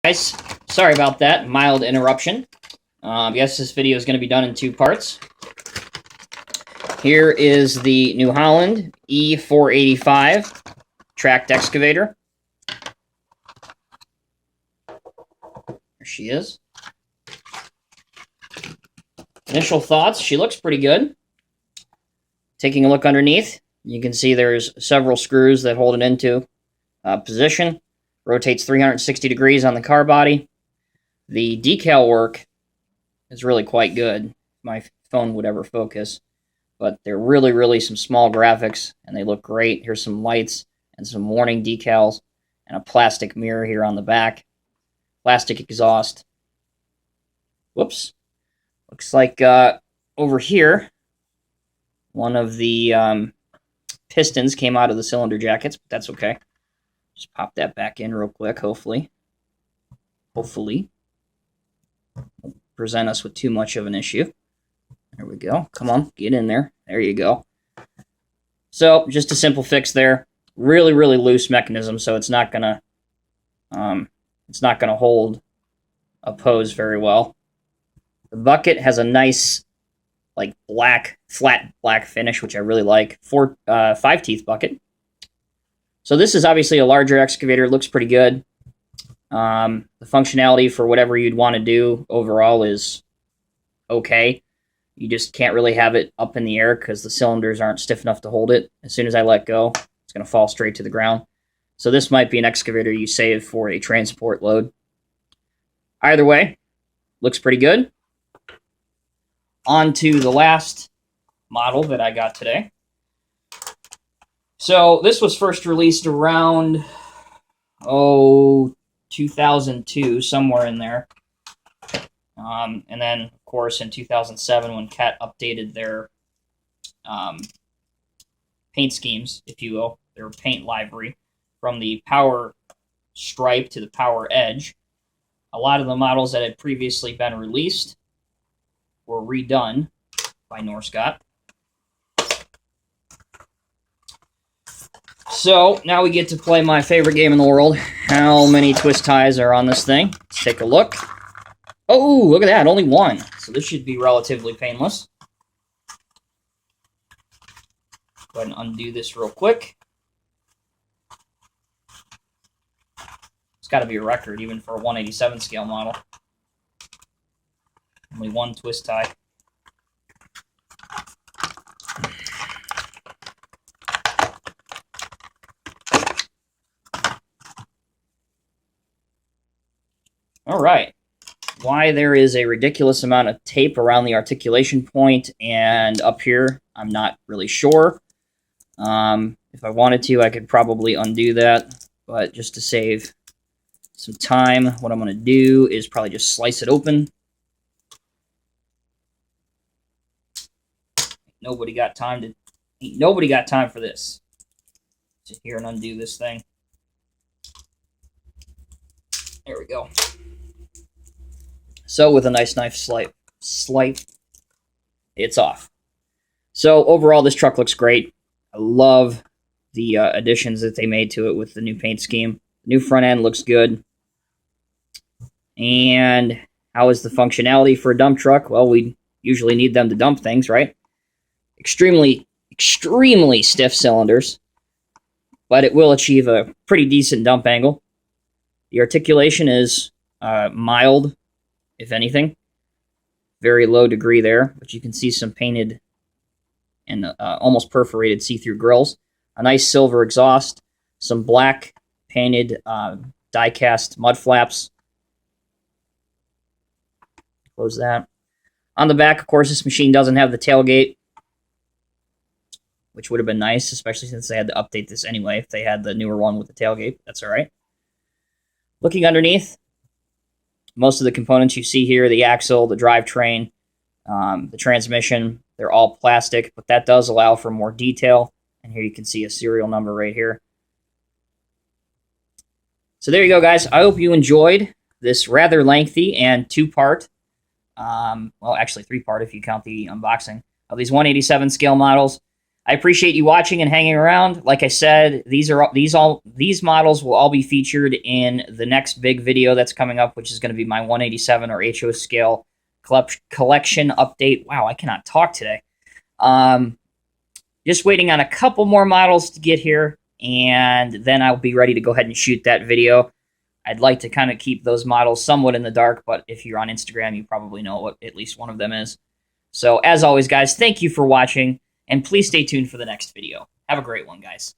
Guys, sorry about that mild interruption. Yes, this video is going to be done in two parts. Here is the New Holland E485 Tract excavator. There she is. Initial thoughts, she looks pretty good. Taking a look underneath, you can see there's several screws that hold it into position. Rotates 360 degrees on the car body. The decal work is really quite good. My phone would ever focus. But they're really some small graphics, and they look great. Here's some lights and some warning decals, and a plastic mirror here on the back. Plastic exhaust. Whoops. Looks like over here, one of the pistons came out of the cylinder jackets, but that's okay. Just pop that back in real quick, hopefully. Hopefully. Won't present us with too much of an issue. There we go. Come on, get in there. There you go. So, just a simple fix there. Really loose mechanism, so it's not gonna hold a pose very well. The bucket has a nice, like flat black finish, which I really like. 5-teeth bucket. So this is obviously a larger excavator. It looks pretty good. The functionality for whatever you'd want to do overall is okay. You just can't really have it up in the air because the cylinders aren't stiff enough to hold it. As soon as I let go, it's going to fall straight to the ground. So this might be an excavator you save for a transport load. Either way, looks pretty good. On to the last model that I got today. So this was first released around, 2002, somewhere in there. And then, of course, in 2007, when Cat updated their paint schemes, if you will, their paint library, from the Power Stripe to the Power Edge, a lot of the models that had previously been released were redone by Norscot. So, now we get to play my favorite game in the world. How many twist ties are on this thing? Let's take a look. Oh, look at that, only one. So this should be relatively painless. Go ahead and undo this real quick. It's got to be a record, even for a 187 scale model. Only one twist tie. All right. Why there is a ridiculous amount of tape around the articulation point and up here, I'm not really sure. If I wanted to, I could probably undo that, but just to save some time, what I'm going to do is probably just slice it open. Nobody got time for this. Sit here and undo this thing. There we go. So with a nice knife slipe, it's off. So overall, this truck looks great. I love the additions that they made to it with the new paint scheme. The new front end looks good. And how is the functionality for a dump truck? Well, we usually need them to dump things, right? Extremely stiff cylinders, but it will achieve a pretty decent dump angle. The articulation is mild, if anything. Very low degree there, but you can see some painted and almost perforated see-through grills. A nice silver exhaust, some black painted die-cast mud flaps. Close that. On the back, of course, this machine doesn't have the tailgate, which would have been nice, especially since they had to update this anyway. If they had the newer one with the tailgate, that's all right. Looking underneath, most of the components you see here, the axle, the drivetrain, the transmission, they're all plastic, but that does allow for more detail. And here you can see a serial number right here. So there you go, guys. I hope you enjoyed this rather lengthy and two-part, well, actually three-part if you count the unboxing, of these 187 scale models. I appreciate you watching and hanging around. Like I said, these models will all be featured in the next big video that's coming up, which is going to be my 187 or HO scale collection update. Wow, I cannot talk today. Just waiting on a couple more models to get here, and then I'll be ready to go ahead and shoot that video. I'd like to kind of keep those models somewhat in the dark, but if you're on Instagram, you probably know what at least one of them is. So, as always, guys, thank you for watching, and please stay tuned for the next video. Have a great one, guys.